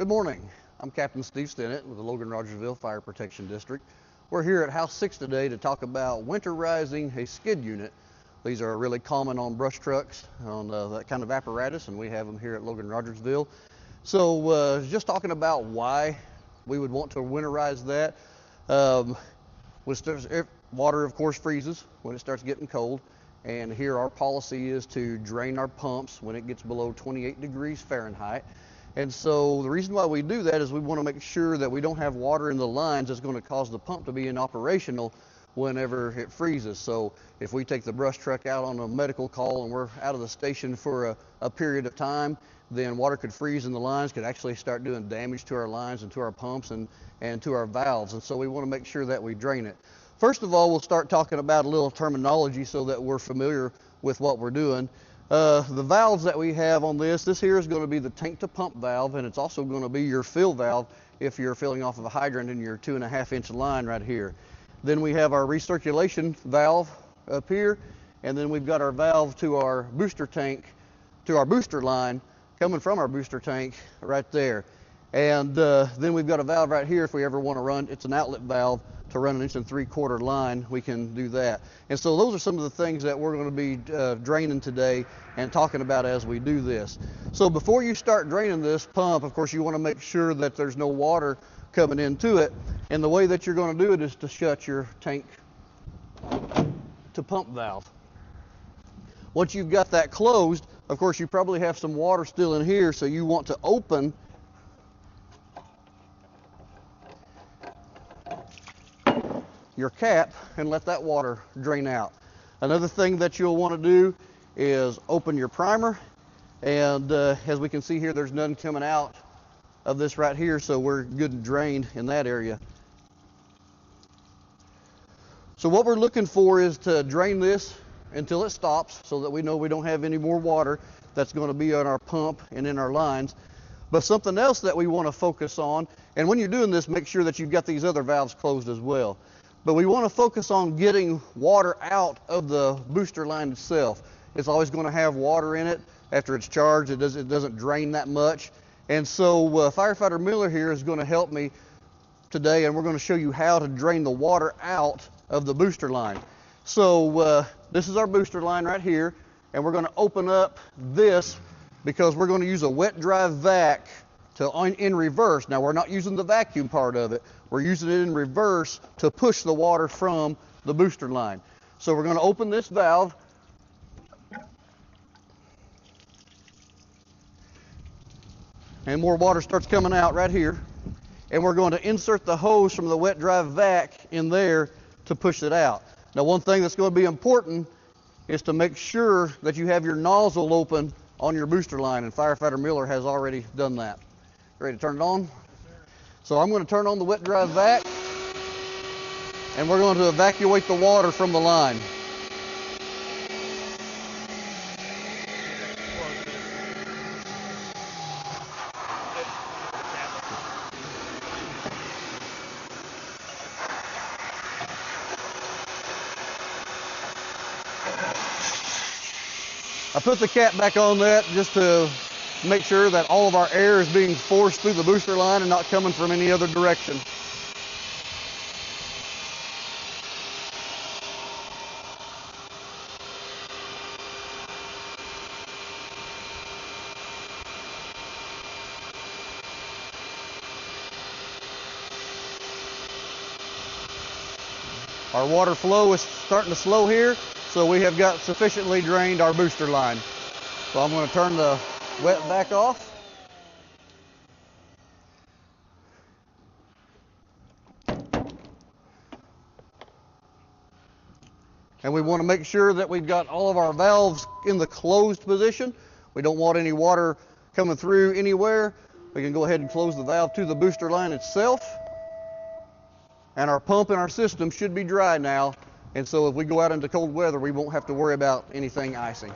Good morning. I'm Captain Steve Stinnett with the Logan-Rogersville Fire Protection District. We're here at House 6 today to talk about winterizing a skid unit. These are really common on brush trucks, on that kind of apparatus, and we have them here at Logan-Rogersville. So just talking about why we would want to winterize that. Water, of course, freezes when it starts getting cold. And here our policy is to drain our pumps when it gets below 28 degrees Fahrenheit. And so the reason why we do that is we want to make sure that we don't have water in the lines that's going to cause the pump to be inoperational whenever it freezes. So if we take the brush truck out on a medical call and we're out of the station for a period of time, then water could freeze in the lines, could actually start doing damage to our lines and to our pumps and to our valves. And so we want to make sure that we drain it. First of all, we'll start talking about a little terminology so that we're familiar with what we're doing. The valves that we have on this here is going to be the tank to pump valve, and it's also going to be your fill valve if you're filling off of a hydrant in your 2.5-inch line right here. Then we have our recirculation valve up here, and then we've got our valve to our booster tank, to our booster line coming from our booster tank right there. And then we've got a valve right here if we ever want to run, it's an outlet valve to run an 1 3/4 line, we can do that. And so those are some of the things that we're going to be draining today and talking about as we do this. So before you start draining this pump, of course, you want to make sure that there's no water coming into it. And the way that you're going to do it is to shut your tank to pump valve. Once you've got that closed, of course, you probably have some water still in here, so you want to open your cap and let that water drain out. Another thing that you'll want to do is open your primer, and as we can see here, there's none coming out of this right here, so we're good and drained in that area. So what we're looking for is to drain this until it stops so that we know we don't have any more water that's going to be on our pump and in our lines. But something else that we want to focus on, and when you're doing this, make sure that you've got these other valves closed as well. But we want to focus on getting water out of the booster line itself. It's always going to have water in it after it's charged. It doesn't drain that much. And so Firefighter Miller here is going to help me today, and we're going to show you how to drain the water out of the booster line. So this is our booster line right here, and we're going to open up this because we're going to use a wet dry vac in reverse. Now, we're not using the vacuum part of it. We're using it in reverse to push the water from the booster line. So we're going to open this valve. And more water starts coming out right here. And we're going to insert the hose from the wet dry vac in there to push it out. Now, one thing that's going to be important is to make sure that you have your nozzle open on your booster line, and Firefighter Miller has already done that. Ready to turn it on? So I'm going to turn on the wet dry vac, and we're going to evacuate the water from the line. I put the cap back on that just to make sure that all of our air is being forced through the booster line and not coming from any other direction. Our water flow is starting to slow here, so we have got sufficiently drained our booster line. So I'm going to turn the wet vac off. And we want to make sure that we've got all of our valves in the closed position. We don't want any water coming through anywhere. We can go ahead and close the valve to the booster line itself. And our pump and our system should be dry now. And so if we go out into cold weather, we won't have to worry about anything icing.